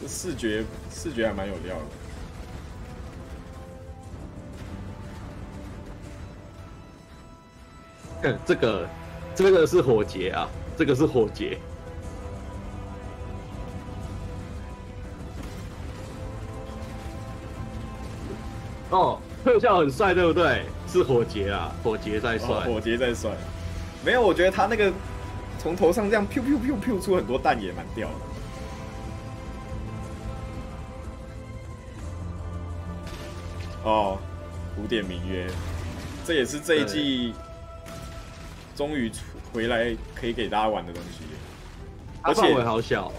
视觉还蛮有料的。这个是火劫啊，这个是火劫。哦，特效很帅，对不对？是火劫啊，火劫在帅，火劫在帅。没有，我觉得他那个从头上这样 pew 出很多弹也蛮屌的。哦，古典名曰，这也是这一季终于回来可以给大家玩的东西。它范围好小哦。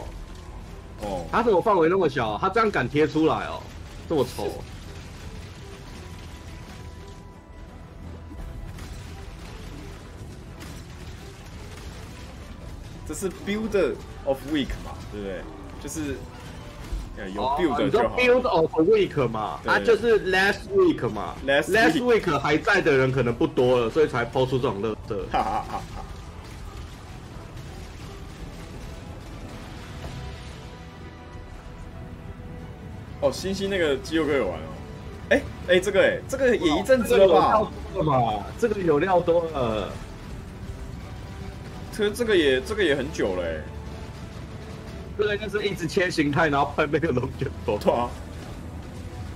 哦，它怎么范围那么小？它这样敢贴出来哦，这么丑。这是 build of week 嘛，对不对？就是有 build 就好。build of week 嘛，啊，就是 last week 嘛。last week 还在的人可能不多了，所以才抛出这种垃圾。哈哈哈哈。哦，星星那个肌肉哥有玩哦。这个也一阵子了吧？这个有料多了。这个也很久了这个就是一直切形态，然后喷那个龙卷风。对啊。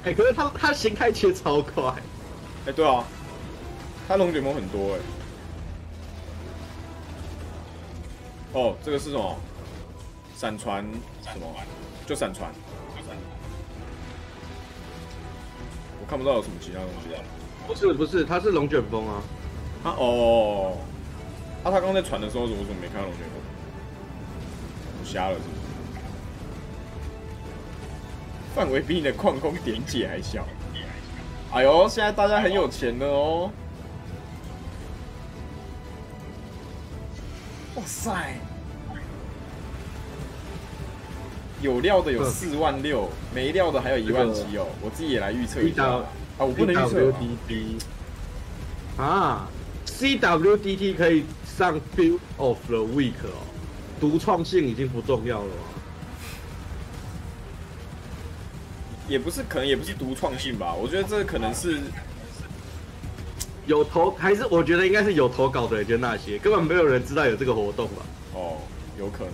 可是他形态切超快。对啊，他龙卷风很多哦，这个是什么？闪传什么？就闪传。我看不到有什么其他东西啊。不是，它是龙卷风啊。他刚在传的时候，我怎么没看到龙卷风？我瞎了是不是？范围比你的矿工点解还小。哎呦，现在大家很有钱了哦！哇塞，有料的有46000，没料的还有17000哦。我自己也来预测一下我不能预测啊。CWDT 可以上 Build of the Week 哦，独创性已经不重要了。可能也不是独创性吧，我觉得这可能是有投，还是我觉得应该是有投稿的人就那些，根本没有人知道有这个活动吧？哦，有可能。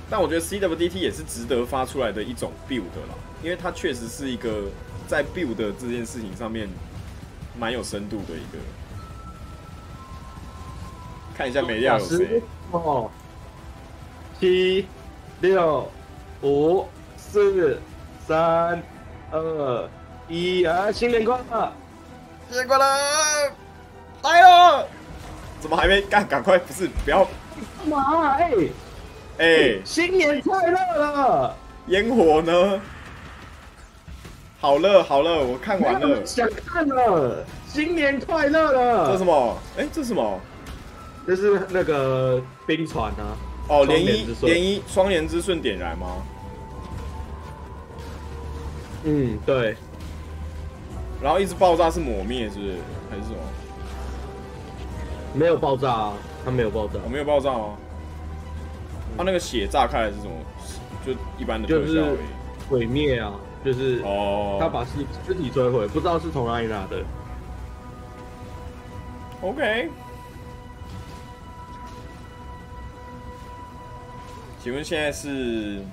但我觉得 CWDT 也是值得发出来的一种 build 啦，因为它确实是一个在 build 这件事情上面蛮有深度的一个。看一下美料有谁？7、6、5、4、3、2、1啊！新年快乐！新年快乐！来了！怎么还没干？赶快，不要干嘛？新年快乐了！烟火呢？好了，我看完了。想看了，新年快乐了！这是什么？这是什么？这是那个冰船啊！哦，涟漪双年之瞬点燃吗？对。然后一直爆炸是抹灭，是不是？还是什么？没有爆炸啊，它没有爆炸。没有爆炸哦。它那个血炸开来是什么？就一般的特效而已。毁灭啊，就是他把尸体摧毁，不知道是从哪里拿的。OK。请问现在是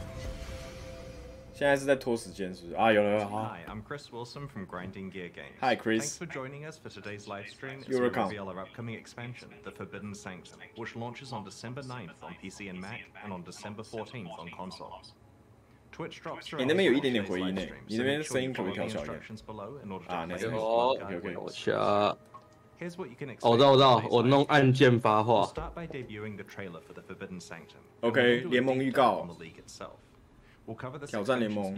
在拖时间是不是？啊，有了哈。Hi, I'm Chris Wilson from Grinding Gear Games. Hi, Chris. Thanks for joining us for today's live stream as You're we welcome. reveal our upcoming expansion, The Forbidden Sanctum, which launches on December 9th on PC and Mac and on December 14th on consoles. Twitch drops are 那边有一点点回音你那边声音可不可以调小一点？啊，那边 OK。我下。我知道，我弄按键发话。OK， 联盟预告。挑战联盟。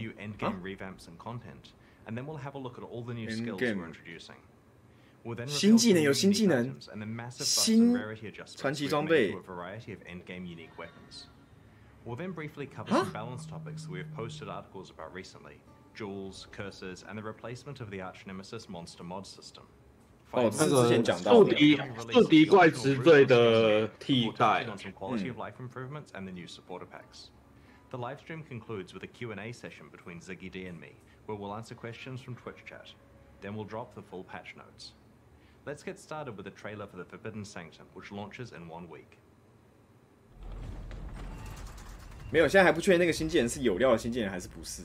新技能有新技能，新传奇装备。We'll then briefly cover some balance topics that we have posted articles about recently: jewels, curses, and the replacement of the arch nemesis monster mod system. 哦，这是之前讲到宿的。敌怪之罪的替代。The live stream concludes with a Q&A session between Ziggy D and me, where we'll answer questions from Twitch chat. Then we'll drop the full patch notes. Let's get started with a trailer for the Forbidden Sanctum, which launches in 1 week. 没有，现在还不确定那个新技能是有料的新技能还是不是。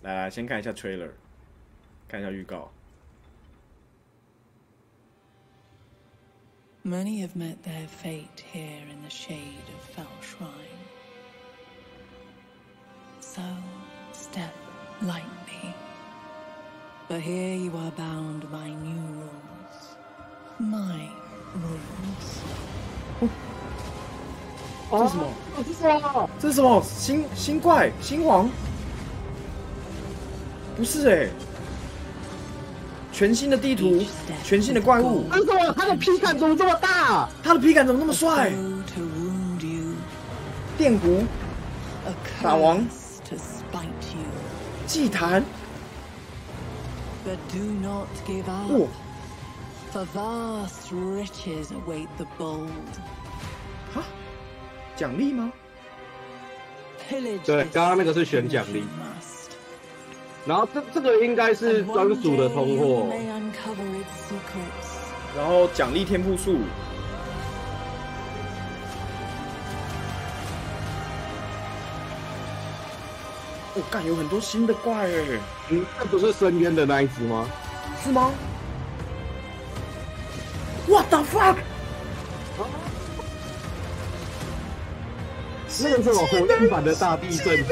来，先看一下 trailer， 看一下预告。Many have met their fate here in the shade of Fell Shrine. So step lightly. But here you are bound by new rules. My rules. 这是什么？这是什么？新怪新皇？不是哎、全新的地图，全新的怪物。为什么他的皮感怎么这么大？他的皮感怎么那么帅？电弧，打王，祭坛。But do not give up. 哇！ For vast riches await the bold. 哈？奖励吗？对，刚刚那个是选奖励。然后这个应该是专属的通货。然后奖励天赋树。我干，有很多新的怪哎。这不是深渊的那一只吗？是吗 ？What the fuck？ 那个是我火焰版的大地震。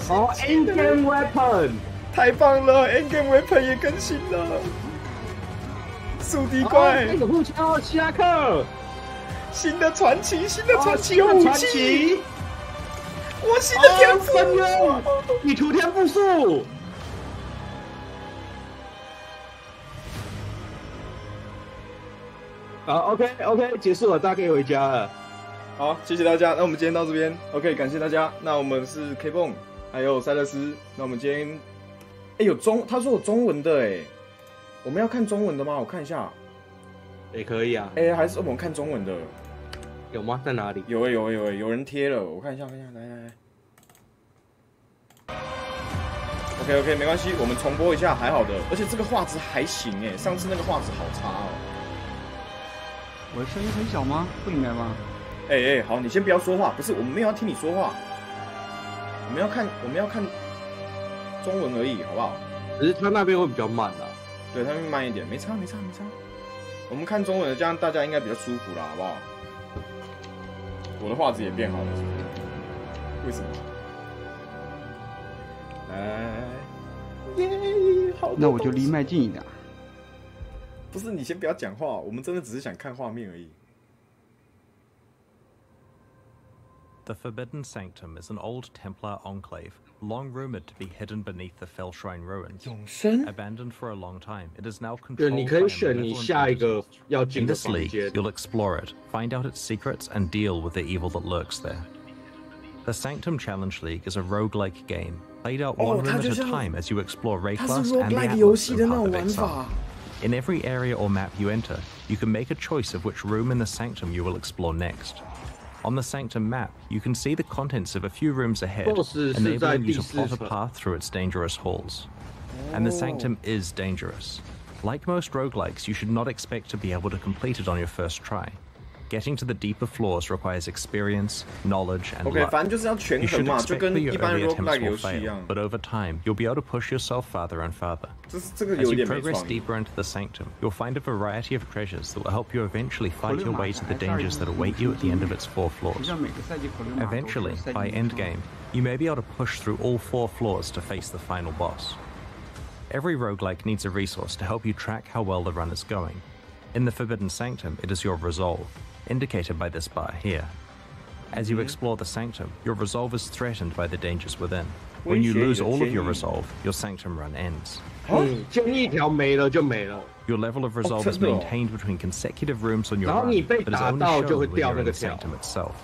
哦 ，Endgame Weapon， 太棒了 ！Endgame Weapon 也更新了。宿敌怪，那个护枪希拉克，新的传奇，新的传奇武武器。我新的天赋，深渊，你图天赋树。好 ，OK， 结束了，大家可以回家了。好，谢谢大家。那我们今天到这边 ，OK， 感谢大家。那我们是 Kbon， 还有赛勒斯。那我们今天，有他说有中文的哎，我们要看中文的吗？我看一下。也可以啊。还是我们看中文的？有吗？在哪里？有有人贴了，我看一下，来。OK， 没关系，我们重播一下，还好的。而且这个画质还行哎，上次那个画质好差哦。我的声音很小吗？不应该吗？好，你先不要说话，不是，我们没有要听你说话，我们要看中文而已，好不好？只是他那边会比较慢啦。对，他那边慢一点，没差。我们看中文的，这样大家应该比较舒服啦，好不好？我的画质也变好了，是不是？为什么？好。那我就离麦近一点。不是，你先不要讲话，我们真的只是想看画面而已。The Forbidden Sanctum is an old Templar enclave, long rumored to be hidden beneath the Fell Shrine ruins. Abandoned for a long time, it is now controlled by a malevolent entity. In this league, you'll explore it, find out its secrets, and deal with the evil that lurks there. The Sanctum Challenge League is a roguelike game, played out one room at a time as you explore Rayclust and the Atlas and Path of Exile. In every area or map you enter, you can make a choice of which room in the Sanctum you will explore next. On the Sanctum map, you can see the contents of a few rooms ahead, enabling you to plot a path through its dangerous halls. And the Sanctum is dangerous. Like most roguelikes, you should not expect to be able to complete it on your first try. Getting to the deeper floors requires experience, knowledge, and luck. You should expect that your early attempts will fail, but over time, you'll be able to push yourself farther and farther. As you progress deeper into the Sanctum, you'll find a variety of treasures that will help you eventually fight your way to the dangers that await you at the end of its 4 floors. Eventually, by endgame, you may be able to push through all 4 floors to face the final boss. Every roguelike needs a resource to help you track how well the run is going. In the Forbidden Sanctum, it is your resolve, indicated by this bar here. As you explore the Sanctum, your resolve is threatened by the dangers within. When you lose all of your resolve, your Sanctum run ends. Your level of resolve is maintained between consecutive rooms on your run, but is only shown when you're in the Sanctum itself.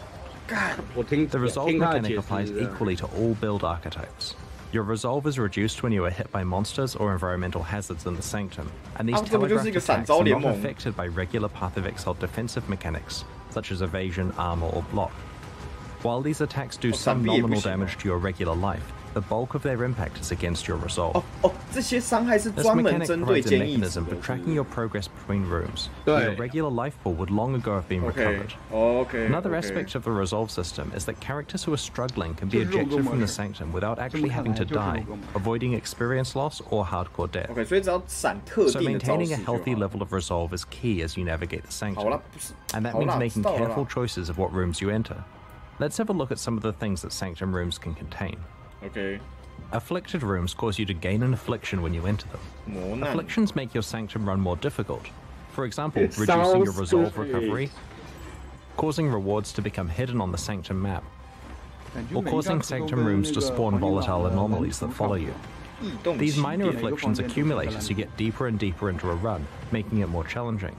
The resolve mechanic applies equally to all build archetypes. Your resolve is reduced when you are hit by monsters or environmental hazards in the Sanctum, and these telegraphed attacks are not affected by regular Path of Exile defensive mechanics, such as evasion, armor, or block. While these attacks do some nominal damage to your regular life, the bulk of their impact is against your resolve. This mechanic provides a mechanism for tracking your progress between rooms, where your regular life pool would long ago have been recovered. Another aspect of the resolve system is that characters who are struggling can be ejected from the Sanctum without actually having to die, avoiding experience loss or hardcore death. So maintaining a healthy level of resolve is key as you navigate the Sanctum, and that means making careful choices of what rooms you enter. Let's have a look at some of the things that Sanctum rooms can contain. Afflicted rooms cause you to gain an affliction when you enter them. Afflictions make your Sanctum run more difficult. For example, reducing your resolve recovery, causing rewards to become hidden on the Sanctum map, or causing Sanctum rooms to spawn volatile anomalies that follow you. These minor afflictions accumulate as you get deeper and deeper into a run, making it more challenging.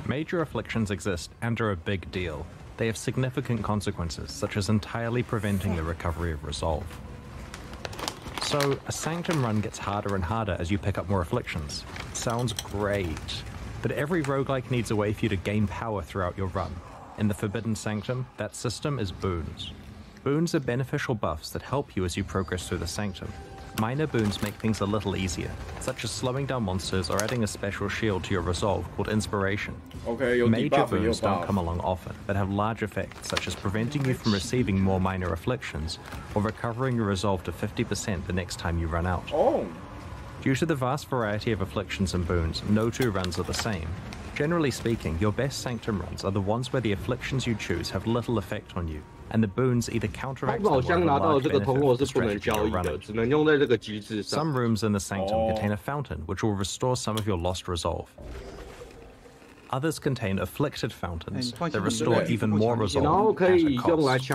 Major afflictions exist and are a big deal. They have significant consequences, such as entirely preventing the recovery of resolve. So, a Sanctum run gets harder and harder as you pick up more afflictions. Sounds great, but every roguelike needs a way for you to gain power throughout your run. In the Forbidden Sanctum, that system is boons. Boons are beneficial buffs that help you as you progress through the Sanctum. Minor boons make things a little easier, such as slowing down monsters or adding a special shield to your resolve called Inspiration. Major boons don't come along often, but have large effects, such as preventing you from receiving more minor afflictions, or recovering your resolve to 50% the next time you run out. Due to the vast variety of afflictions and boons, no two runs are the same. Generally speaking, your best Sanctum runs are the ones where the afflictions you choose have little effect on you, and the boons either counteract them or have a large benefit for the strategy you're running. Some rooms in the Sanctum contain a fountain, which will restore some of your lost resolve. Others contain afflicted fountains that restore even more resolve at a cost.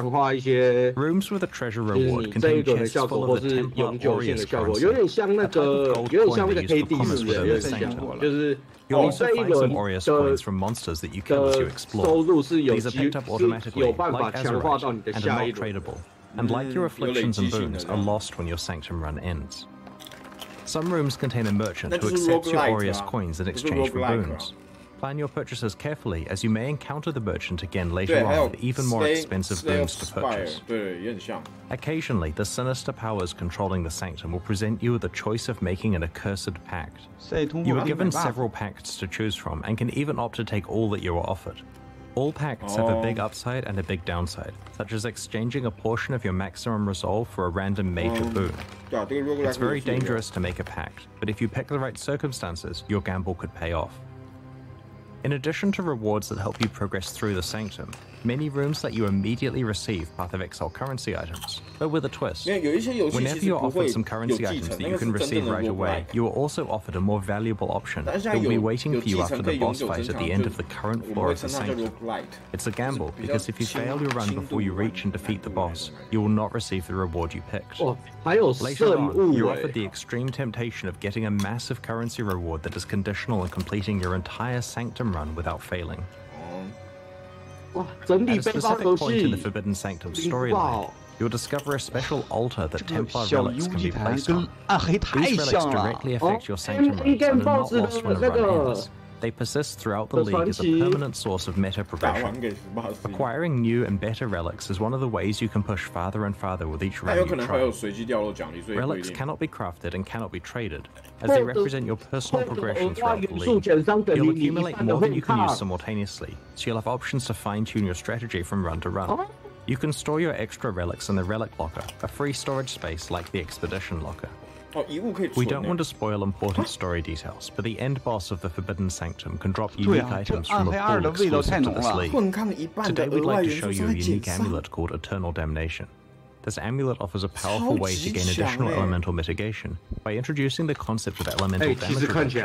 Rooms with a treasure reward contain chests full of the Templar Aureus currency, a type of gold coin that used for commerce within the Sanctum. You'll also find some Aureus coins from monsters that you kill as you explore. These are picked up automatically, like Azurite, and are not tradable, and like your afflictions and boons, are lost when your Sanctum run ends. Some rooms contain a merchant who accepts your Aureus coins in exchange for boons. Plan your purchases carefully, as you may encounter the merchant again later on with even more expensive boons to purchase. Occasionally, the sinister powers controlling the Sanctum will present you with the choice of making an accursed pact. You are given several pacts to choose from, and can even opt to take all that you are offered. All pacts have a big upside and a big downside, such as exchanging a portion of your maximum resolve for a random major boon. It's very dangerous to make a pact, but if you pick the right circumstances, your gamble could pay off. In addition to rewards that help you progress through the Sanctum, many rooms let you immediately receive Path of Exile currency items, but with a twist. Whenever you're offered some currency items that you can receive right away, you are also offered a more valuable option that will be waiting for you after the boss fight at the end of the current floor of the Sanctum. It's a gamble, because if you fail your run before you reach and defeat the boss, you will not receive the reward you picked. Later on, you're offered the extreme temptation of getting a massive currency reward that is conditional on completing your entire Sanctum run without failing. At a specific point in the Forbidden Sanctum storyline, you'll discover a special altar that Templar relics can be placed on. These relics directly affect your Sanctum runs and are not lost when a run ends. They persist throughout the league as a permanent source of meta progression. Acquiring new and better relics is one of the ways you can push farther and farther with each run you try. Relics cannot be crafted and cannot be traded, as they represent your personal progression throughout the league. You'll accumulate more than you can use simultaneously, so you'll have options to fine-tune your strategy from run to run. You can store your extra relics in the Relic Locker, a free storage space like the Expedition Locker. We don't want to spoil important story details, but the end boss of the Forbidden Sanctum can drop unique items from a pool exclusive to this league. Today we'd like to show you a unique amulet called Eternal Damnation. This amulet offers a powerful way to gain additional elemental mitigation by introducing the concept of elemental damage.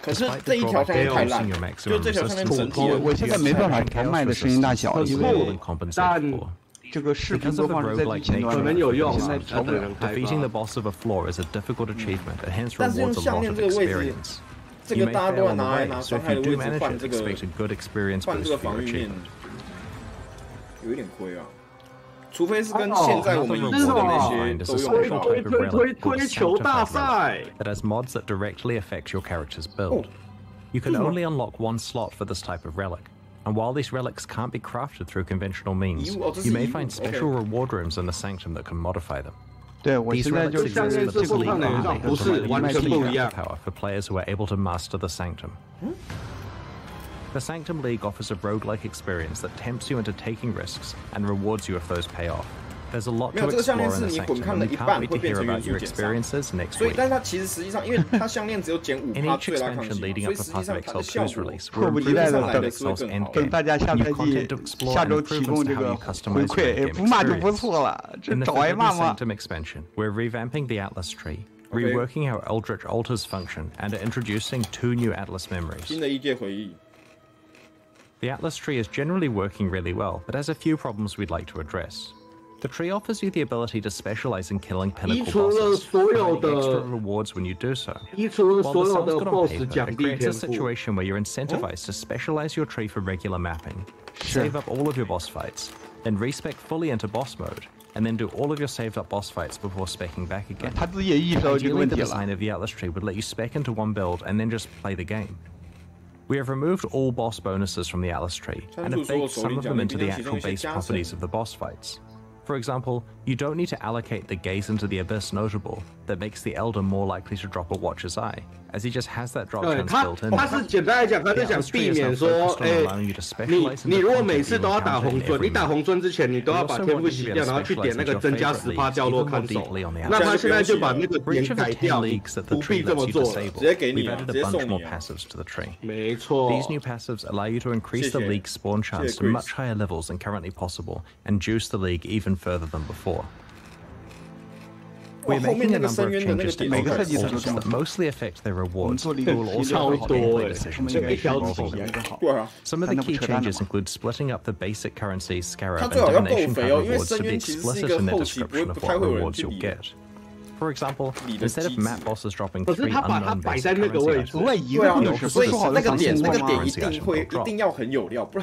Despite the drawback of reducing your maximum resistance,我现在没办法调麦的声音大小，因为 这个视频播放是在最前端的，现在调不了。Defeating the boss of a floor is a difficult achievement and hence rewards a lot of experience. You may fail on the way, so if you do manage it, expect a good experience boost for your achievement. 除非是跟现在我们已知的那些都用到。推球大赛 that has mods that directly affect your character's build. You can only unlock one slot for this type of relic. And while these relics can't be crafted through conventional means, you may find special reward rooms in the Sanctum that can modify them. These relics exist for this league only, providing power for players who are able to master the Sanctum. The Sanctum League offers a roguelike experience that tempts you into taking risks and rewards you if those pay off. There's a lot to explore in the Sanctum, and we can't wait to hear about your experiences next week. In each expansion leading up to Path of Exile 2's release, we're improving Path of Exile's endgame, new content to explore and improvements to how you customize your endgame experience. In the Forbidden Sanctum expansion, we're revamping the Atlas tree, reworking how Eldritch altars function, and are introducing 2 new Atlas memories. The Atlas tree is generally working really well, but has a few problems we'd like to address. The tree offers you the ability to specialize in killing pinnacle bosses, providing extra rewards when you do so. While this sounds good on paper, it creates a situation where you're incentivized to specialize your tree for regular mapping, save up all of your boss fights, then respec fully into boss mode, and then do all of your saved up boss fights before speccing back again. Ideally, the design of the Atlas tree would let you spec into one build and then just play the game. We have removed all boss bonuses from the Atlas tree, and have baked some of them into the actual base properties of the boss fights. For example, you don't need to allocate the Gaze into the Abyss notable that makes the Elder more likely to drop a Watcher's Eye, as he just has that drop chance built in. 他是简单来讲，他是想避免说，你如果每次都要打红尊，你打红尊之前，你都要把天赋洗掉，然后去点那个增加10%掉落看守。那他现在就把那个点改掉，不必这么做，直接给你，直接送你。没错。These new passives allow you to increase the league's spawn chance to much higher levels than currently possible, and juice the league even further than before. We're making a number of changes to altars that mostly affect their rewards, but will also affect gameplay decisions involving them. Some of the key changes include splitting up the basic currencies, Scarab, and Divination card rewards to be explicit in their description of what rewards you'll get. For example, instead of map bosses dropping 3 unknown basic currency items,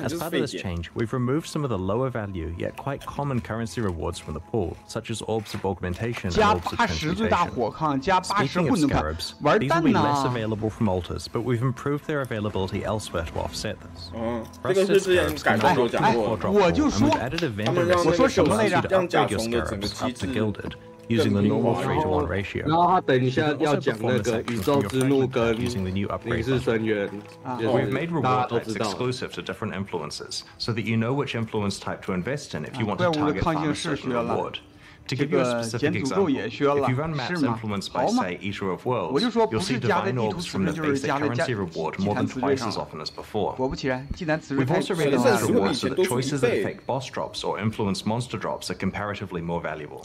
As part of this change, we've removed some of the lower value yet quite common currency rewards from the pool, such as Orbs of Augmentation and Orbs of Transmutation. Speaking of scarabs, these will be less available from altars, but we've improved their availability elsewhere to offset this. Rusted scarabs can now drop 4 drop, and we've added a vendor recipe that allows you to upgrade your scarabs up to gilded, using the normal 3-to-1 ratio. 然后他等一下要讲那个宇宙之怒跟凝视深渊。We've made reward types exclusive to different influences, so that you know which influence type to invest in if you want to target farm a certain reward. To give you a specific example, if you run maps influenced by, say, Eater of Worlds, you'll see divine orbs from the basic currency reward more than twice as often as before. We've also redesigned rewards so that choices that affect boss drops or influence monster drops are comparatively more valuable.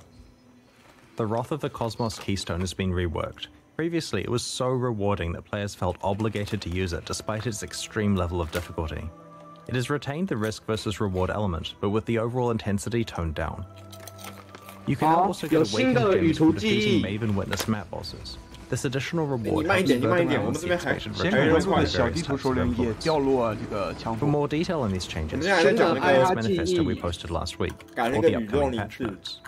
The Wrath of the Cosmos Keystone has been reworked. Previously, it was so rewarding that players felt obligated to use it despite its extreme level of difficulty. It has retained the risk versus reward element, but with the overall intensity toned down. You can now also get Awakened Gems from defeating Maven Witness map bosses. This additional reward helps further balance the expected return of various types of influence. For more detail on these changes, check out the Player's Manifesto we posted last week, or the upcoming patch notes.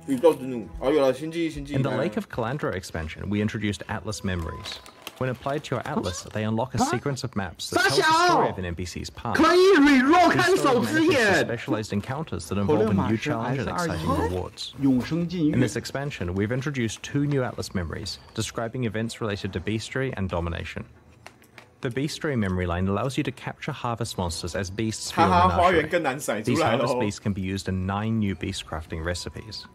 In the Lake of Calandra expansion, we introduced Atlas Memories. When applied to your Atlas, they unlock a sequence of maps that tell the story of an NPC's past. These stories manifest specialized encounters that involve a new challenge and exciting rewards. In this expansion, we've introduced 2 new Atlas Memories, describing events related to Beastry and Domination. The Beastry memory line allows you to capture harvest monsters as beasts for your menagerie. These harvest beasts can be used in 9 new beast crafting recipes.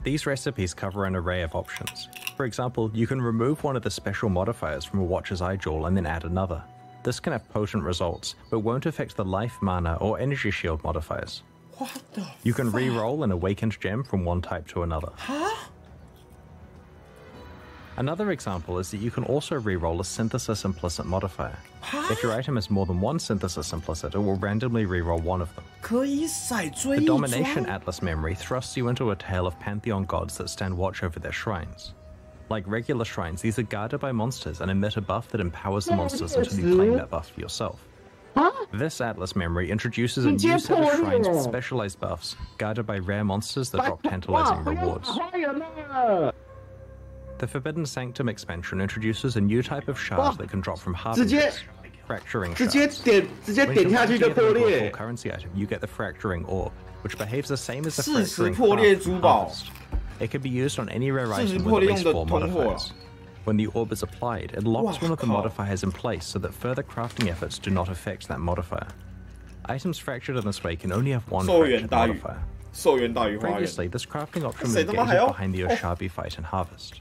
These recipes cover an array of options. For example, you can remove one of the special modifiers from a Watcher's Eye Jewel and then add another. This can have potent results, but won't affect the life, mana, or energy shield modifiers. You can re-roll an Awakened Gem from one type to another. Another example is that you can also re-roll a Synthesis Implicit modifier. If your item has more than one Synthesis Implicit, it will randomly re-roll one of them. The Domination Atlas memory thrusts you into a tale of Pantheon gods that stand watch over their shrines. Like regular shrines, these are guarded by monsters and emit a buff that empowers the monsters until you claim that buff for yourself. This Atlas memory introduces a new set of shrines with specialized buffs, guarded by rare monsters that drop tantalizing rewards. The Forbidden Sanctum expansion introduces a new type of shard that can drop from harbingers, fracturing shards. When you combine a currency item, you get the fracturing orb, which behaves the same as the fracturing harvest. It can be used on any rare item with at least 4 modifiers. When the orb is applied, it locks one of the modifiers in place so that further crafting efforts do not affect that modifier. Items fractured in this way can only have one fractured modifier. Previously, this crafting option was gated behind the Oshabi fight and harvest.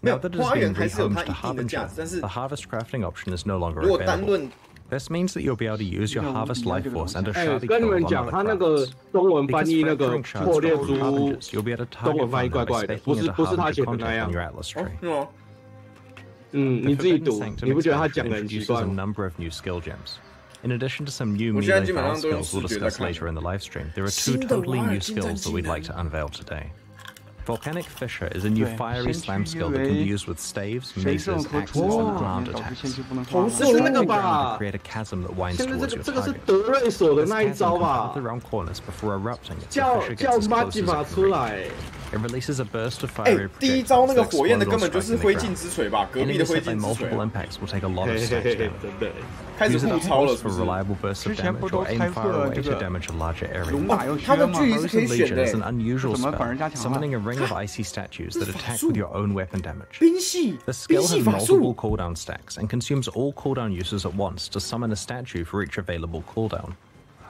Now that it has been rehomed to Harbinger, the harvest crafting option is no longer available. This means that you'll be able to use your harvest life force and Oshabi kill on other crafts. Because fracturing shards drop from harbingers, you'll be able to target them by staking into harbinger content on your Atlas tree. The Forbidden Sanctum expansion introduces a number of new skill gems. In addition to some new melee file skills we'll discuss later in the livestream, there are 2 totally new skills that we'd like to unveil today. Volcanic Fissure is a new fiery slam skill that can be used with staves, maces, axes, and armed attacks. To create a chasm that winds towards your target. This chasm can cut around corners before erupting if the fissure gets as close as it can reach. It releases a burst of fiery projectiles that explode or strike in the ground. Enemies hit by multiple impacts will take a lot of smash damage. Use it upwards for reliable bursts of damage or aim far away to damage a larger area. Frozen Legion is an unusual spell, summoning a ring of icy statues that attack with your own weapon damage. The skill has multiple cooldown stacks and consumes all cooldown uses at once to summon a statue for each available cooldown.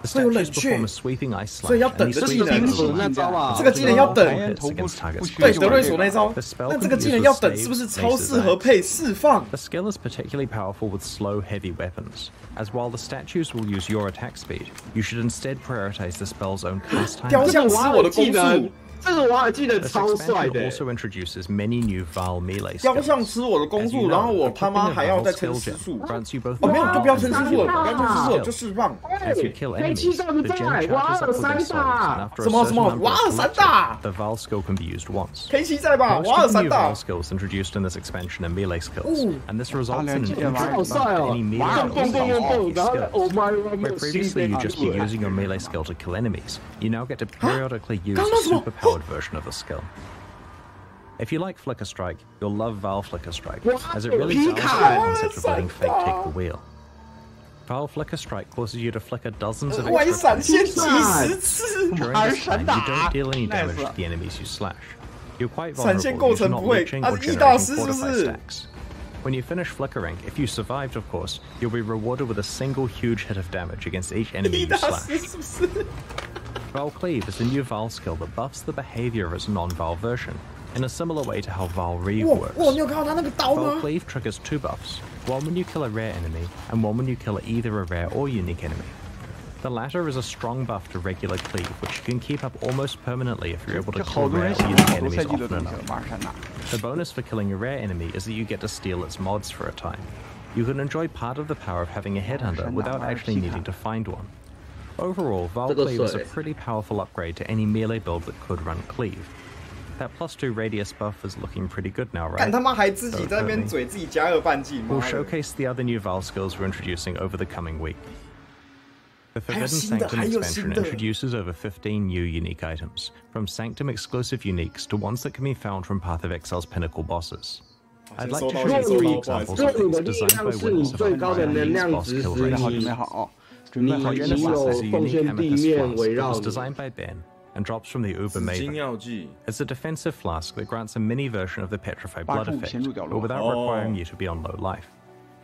The statues perform a sweeping ice slash, and these sweep damage这个技能要等， against targets. 对德瑞索那招， The spell 那 can 这个 be 技能 used 要 with 等，是不是 staves, 超 maces, 适合 and 配释放？ The skill is particularly powerful with slow, heavy weapons, as while the statues will use your attack speed, you should instead prioritize the spell's own cast time. 雕像吃我的攻速。 这个我还记得 This 超帅 expansion 的。 also introduces many new Val melee 雕 skills. 像吃我的攻 As you 速，然 know, 后我他妈 equipping 还 a 要 Val 再乘 skill 时 gem 速。 grants you both 哦，没有，就不要乘 the 时速了，不要乘时速了，就释放。 As you kill enemies, the gem charges up with their souls, and after a 什么 certain 什么 number 瓦尔 of 山 collected, 大， the Val skill can be used once. 黑旗在吧？ Most 瓦尔 of the 山 new 大 Val。skills introduced in this expansion are melee skills, and this results in an 好 infinite 帅 buff to 哦 any！melee 哇， skills 蹦蹦蹦蹦，然后 skills. Oh my God， Where previously you just be using your melee skill to kill enemies, you now get to periodically use 刚 a 刚什么？ super-powered version of the skill. If you like Flicker Strike, you'll love Val Flicker Strike, as it really sells the concept of letting fate take the wheel. Val Flicker Strike causes you to flicker dozens of 外 extra 闪现 times. 几十次， During this time, you don't deal any damage to the enemies you slash. You're quite 闪现 vulnerable 过 due to 程 not 不会， leeching 他 or 是一大 generating 师是不 fortify 是？ stacks. When you finish flickering, if you survived, of course, you'll be rewarded with a single huge hit of damage against each enemy 一 you 大 slash. 师是不是？ Val Cleave is a new Val skill that buffs the behavior of its non-Val version, in a similar way to how Val Reeve 哇哇，你 works. 有看到他那个刀 Val 吗？ Cleave triggers 2 buffs, one when you kill a rare enemy, and one when you kill either a rare or unique enemy. The latter is a strong buff to regular cleave, which you can keep up almost permanently if you're able to 这好 kill 多 rare 人 or 喜欢 unique 好多 enemies 赛季的 often 东西 enough. 了，瓦尔山大。 The bonus for killing a rare enemy is that you get to steal its mods for a time. You can enjoy part of the power of having a headhunter without actually needing to find one. Overall, Val Cleave is a pretty powerful upgrade to any melee build that could run Cleave. That +2 radius buff is looking pretty good now, 看 right? 他妈还自己在那边嘴自己加2半剂， We'll 妈的！ showcase the other new Val skills we're introducing over the coming week. The Forbidden 新的， Sanctum 还有 expansion 新的。 introduces over 15 new unique items, from Sanctum exclusive uniques to ones that can be found from Path of Exile's pinnacle bosses. I'd like to show you 3 examples of these designed by winners of our Pioneers boss kill 准备好， race. 准备好，准备 The 好， Genesis 一把 is a unique amethyst flask that was designed by Ben and drops from the Uber 金 Maven. 药剂， It's a defensive flask that grants a mini version of the Petrified Blood 8处 effect, 显著角 but 落。 without requiring you to be on low life.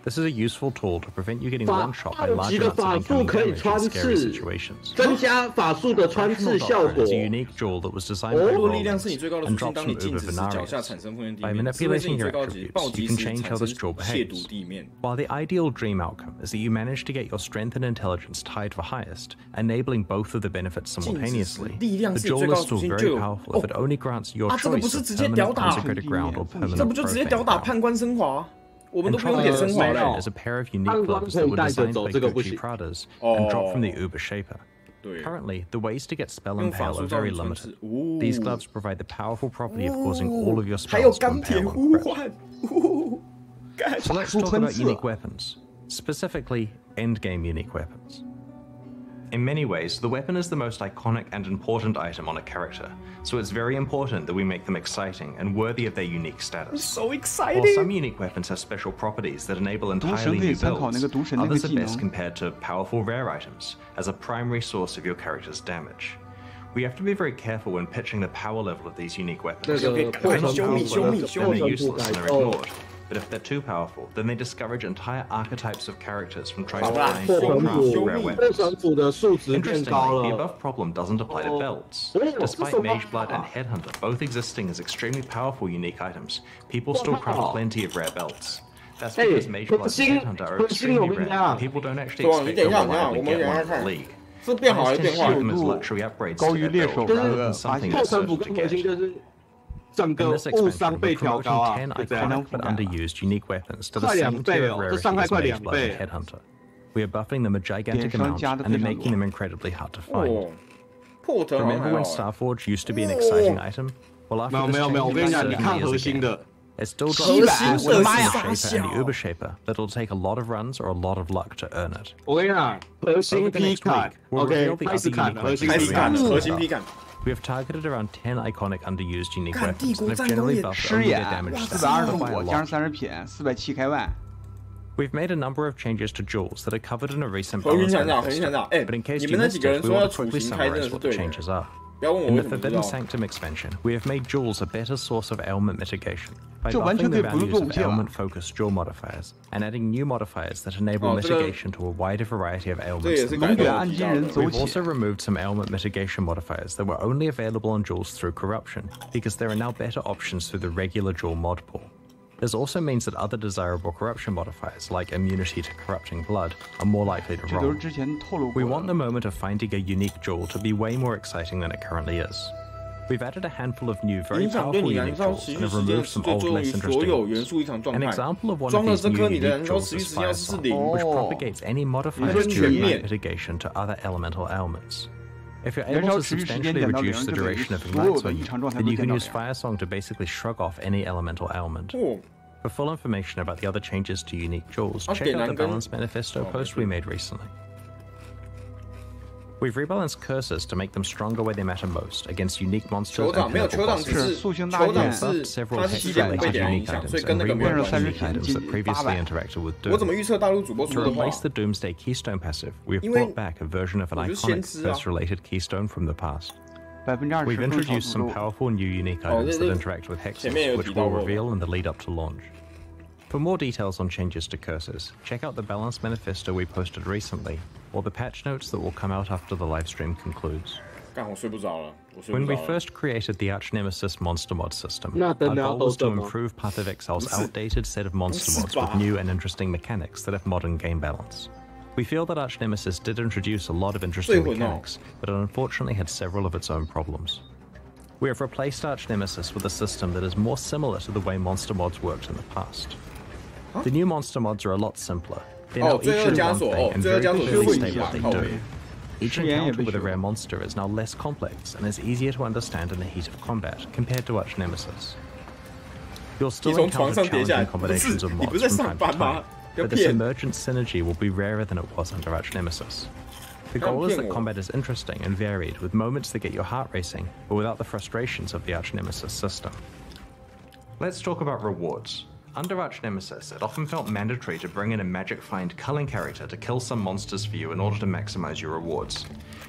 This is a useful tool to prevent you getting 法 one-shot by 2 级 large 的 amounts 法 of 术 incoming 可以 damage 穿 in scary 刺， situations. 增加法术的穿刺效 Doctrine 果。 is a unique jewel that was designed by 弱力量是你 Romans 最高的属 and 性， drops 当 from 你静 Uber 止时脚下 Venarius. 产生风险地 By 面，智慧是 manipulating 你 your 最高级， attributes, 暴 you 击 can 时 change 产 how 生 this jewel 亵渎 behaves. 地面。 While the ideal dream outcome is that you manage to get your strength and intelligence tied for highest, enabling both of the benefits simultaneously, 力量 the 是你最 jewel 高 is 的属 still 性，就 very 有 powerful if it only grants your 这个不 choice 是 of 直接屌 permanent 打， consecrated ground or 这 permanent 不就直接 profane 屌打 ground. 判官升华？我们 And 都不用点升华 Transport 了。 is a pair of unique gloves that were designed by Gucci Pradas and dropped from the Uber Shaper. 对， Currently, the ways to get spell 用 and 法 veil 术 are 造 very 成穿 limited. 刺。哦 These gloves provide the powerful property of causing all of your 还有 spells to 钢铁 impale 呼 on crit. 唤，干 So let's talk about unique weapons, specifically endgame unique weapons. In many ways, the weapon is the most iconic and important item on a character, so it's very important that we make them exciting and worthy of their unique status. So exciting! While some unique weapons have special properties that enable entirely new builds, others are best compared to powerful rare items as a primary source of your character's damage. We have to be very careful when pitching the power level of these unique weapons. If they're not powerful enough, then they're useless and they're ignored. But if they're too powerful, then they discourage entire archetypes of characters from trying to find or craft rare weapons. Interestingly, the above problem doesn't apply to belts. Despite Mageblood and Headhunter both existing as extremely powerful unique items, people still craft plenty of rare belts. That's because Mageblood and Headhunter are extremely rare, and people don't actually expect to reliably get one in the league. 是变好还是变坏？高于猎手的破城斧更核心就是整个误伤被调高啊，对不对？But underused unique weapons to the same tier of rarity as Mageblood and Headhunter. We are buffing them a gigantic amount and making them incredibly hard to find. Remember when Starforge used to be an exciting item? Well, after this change, 我跟你讲，你看核心的。 It still drops the Shaper and the Uber Shaper that'll take a lot of runs or a lot of luck to earn it. 我跟你讲，核心劈砍 ，OK， 开始砍，核心劈砍。 We have targeted around 10 iconic underused unique weapons and have generally buffed only their damage stats by a lot. 30品，470开万。 We've made a number of changes to jewels that are covered in a recent balance manifesto, but in case you missed it, we want to quickly summarize what the changes are. In the Forbidden Sanctum expansion, we have made jewels a better source of ailment mitigation by buffing the values of ailment-focused jewel modifiers and adding new modifiers that enable mitigation to a wider variety of ailments. We've also removed some ailment mitigation modifiers that were only available on jewels through corruption, because there are now better options through the regular jewel mod pool. This also means that other desirable corruption modifiers, like immunity to corrupting blood, are more likely to roll. We want the moment of finding a unique jewel to be way more exciting than it currently is. We've added a handful of new, very powerful unique jewels and have removed some old, less interesting ones. An example of one of these new unique jewels is Firesong, which propagates any modifiers to ignite mitigation to other elemental ailments. If you're able to substantially reduce the duration of ignites on you, then you can use Firesong to basically shrug off any elemental ailment. For full information about the other changes to unique jewels, check out the Balance Manifesto post we made recently. We've rebalanced curses to make them stronger where they matter most against unique monsters and pinnacle bosses. We've buffed several hex-related unique items and reworked unique items that previously interacted with Doom. To replace the Doomsday Keystone passive, we've brought back a version of an iconic curse-related keystone from the past. We've introduced some powerful new unique items that interact with hexes, which we'll reveal in the lead-up to launch. For more details on changes to curses, check out the Balance Manifesto we posted recently, or the patch notes that will come out after the livestream concludes. When we first created the Arch-Nemesis monster mod system, our goal was to improve Path of Exile's outdated set of monster mods with new and interesting mechanics that have modern game balance. We feel that Arch-Nemesis did introduce a lot of interesting mechanics, but it unfortunately had several of its own problems. We have replaced Arch-Nemesis with a system that is more similar to the way monster mods worked in the past. The new monster mods are a lot simpler. They now each do one thing and very clearly state what they do. Each encounter with a rare monster is now less complex and is easier to understand in the heat of combat compared to Arch-Nemesis. You'll still encounter challenging combinations of mods from time to time, but this emergent synergy will be rarer than it was under Arch-Nemesis. The goal is that combat is interesting and varied, with moments that get your heart racing, but without the frustrations of the Arch-Nemesis system. Let's talk about rewards. Under Arch-Nemesis, it often felt mandatory to bring in a magic find culling character to kill some monsters for you in order to maximize your rewards.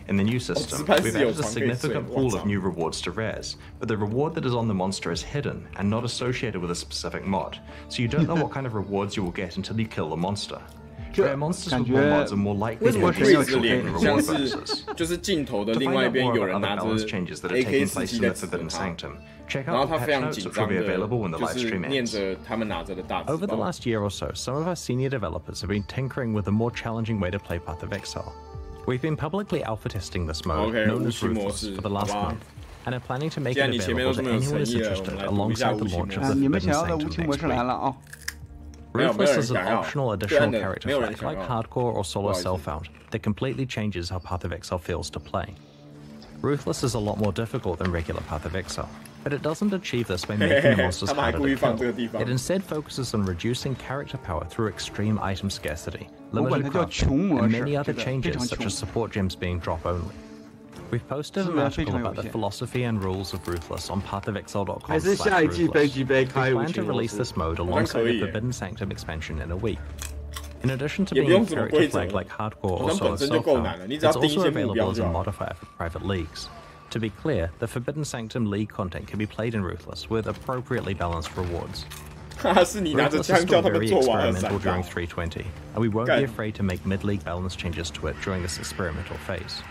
In the new system, we've added a significant pool of new rewards to rares, but the reward that is on the monster is hidden and not associated with a specific mod, so you don't know what kind of rewards you will get until you kill the monster. Rare monsters with more mods are more likely to increase reward bonuses. To find out more about other balance changes that are taking place in the Forbidden Sanctum, check out the patch notes which will be available when the livestream ends. Over the last year or so, some of our senior developers have been tinkering with a more challenging way to play Path of Exile. We've been publicly alpha testing this mode, known as Ruthless, for the last month, and are planning to make it available to anyone who's interested alongside the launch of the Forbidden Sanctum next week. Ruthless is an optional additional character flag, like Hardcore or Solo Self-Found, that completely changes how Path of Exile feels to play. Ruthless is a lot more difficult than regular Path of Exile. But it doesn't achieve this by making the monsters harder to kill. It instead focuses on reducing character power through extreme item scarcity, limited crafting, and many other changes such as support gems being drop only. We've posted an article about the philosophy and rules of Ruthless on pathofexile.com/ruthless. We plan to release this mode alongside the Forbidden Sanctum expansion in a week. In addition to being a character flag like hardcore or solo self-found, it's also available as a modifier for private leagues. To be clear, the Forbidden Sanctum League content can be played in Ruthless with appropriately balanced rewards. Ruthless is still very experimental during 3.20, and we won't be afraid to make mid-league balance changes to it during this experimental phase.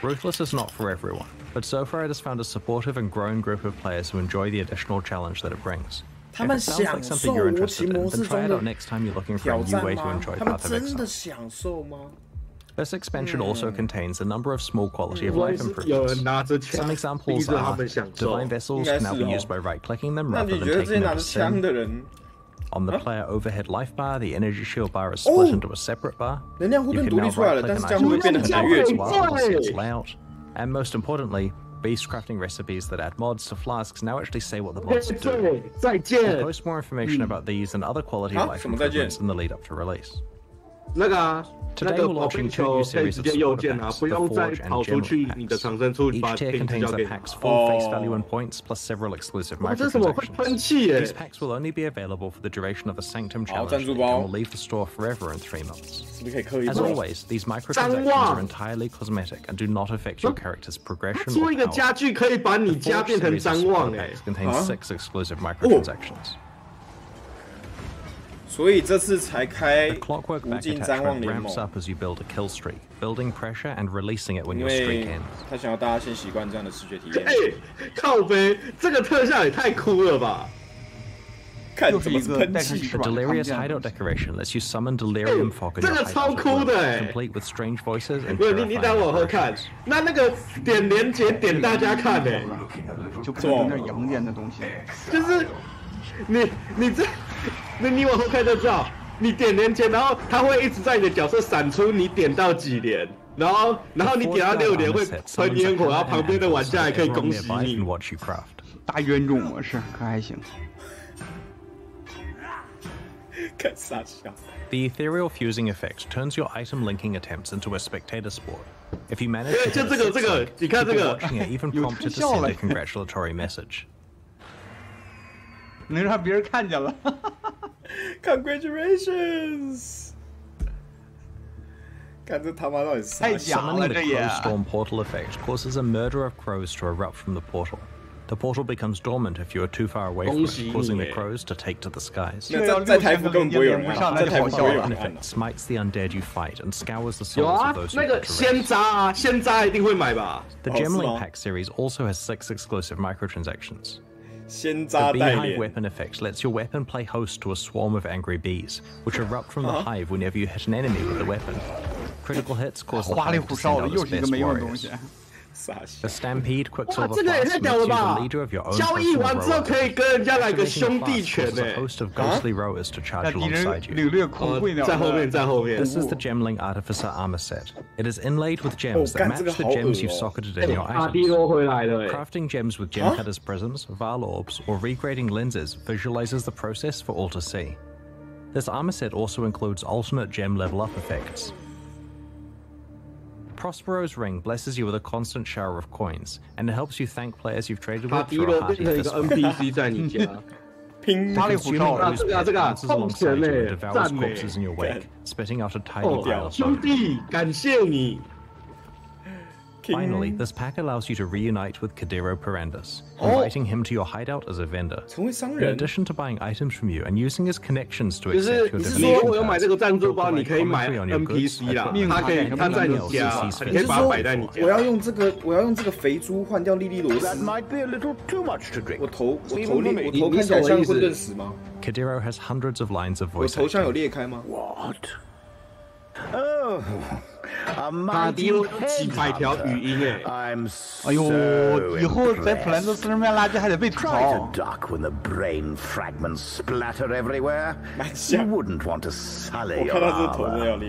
Ruthless is not for everyone, but so far it has found a supportive and growing group of players who enjoy the additional challenge that it brings. If it sounds like something you're interested in, then try it out next time you're looking for a new way to enjoy Path of Exile. This expansion also contains a number of small quality of life improvements. Some examples are divine vessels can now be used by right-clicking them rather than taking them to sim. On the player overhead life bar, the energy shield bar is split into a separate bar. You can now right-click an item as well as its layout. And most importantly, beast crafting recipes that add mods to flasks now actually say what the mods do. We'll post more information about these and other quality of life improvements in the lead up to release. Today we're launching 2 new series of supporter packs, the Forge and General packs. Each tier contains the pack's full face value and points, plus several exclusive microtransactions. These packs will only be available for the duration of the Sanctum Challenge and will leave the store forever in 3 months. As always, these microtransactions are entirely cosmetic and do not affect your character's progression or power. The Forge series of supporter packs contains 6 exclusive microtransactions. 所以这次才开 The clockwork back attack ramps up as you build a kill streak, building pressure and releasing it when your streak ends. 他想要大家先习惯这样的视觉体验。靠北，这个特效也太酷了吧！看怎么喷气。 The Delirious Hideout decoration lets you summon Delirium Fog in your hideout, complete with strange voices and terrifying 你等我看，那个点连结点大家看诶，就不有点养眼的东西。就是你往后看就知道，你点连结，然后它会一直在你的角色闪出你点到几连，然后你点到6连会喷烟火，然后旁边的玩家还可以恭喜你。大冤种模式可还行。看傻笑。 The ethereal fusing effect turns your item linking attempts into a spectator sport. If you manage to hit it, 你看这个 watching it even prompted to send a congratulatory message. 能让别人看见了。Congratulations！ 看这他妈到底是太假了，这也。 Summoning the Crow Storm portal effect causes a murder of crows to erupt from the portal. The portal becomes dormant if you are too far away from it, causing the crows to take to the skies. 在台服根本不会有人按，在台服不会有人 effect smites the undead you fight and scours the souls of those who put to rest. 仙渣一定会买吧 The Gemling Pack series also has 6 exclusive microtransactions. 仙渣 The 代 Beehive 言。 weapon effect lets your weapon play host to a swarm of angry bees, which erupt from the hive whenever you hit an enemy with the weapon. Critical hits cause the hive to send out its best warriors. The Stampede Quicksilver Flask makes you the leader of your own personal rower, causes a host of ghostly rowers to charge alongside you. This is the Gemling Artificer Armor Set. It is inlaid with gems that match the gems you've socketed in your items. Crafting gems with gem cutters prisms, Val orbs, or regrading lenses visualizes the process for all to see. This armor set also includes alternate gem level up effects. Prospero's Ring blesses you with a constant shower of coins, and it helps you thank players you've traded with through a hearty fist bump. The consuming ooze pit dances alongside you and devours corpses in your wake, spitting out a tiny pile of bone. Finally, this pack allows you to reunite with Kadiro Perandus, inviting him to your hideout as a vendor. In addition to buying items from you and using his connections to accept your donation, he'll commentary on your goods, as well as anything else he sees fit. 我要用这个肥猪换掉莉莉罗斯。我头看起来像混沌死吗？ Kadiro has hundreds of lines of 我 voice 头像有 acting. 裂开吗？ Oh, a mighty I'm so 哎呦，以后在普兰多斯上面垃圾还得被吐 Try 槽 to。duck when the brain fragments splatter everywhere. You wouldn't want to sully 我 your 看到这头真的 armor. 要裂。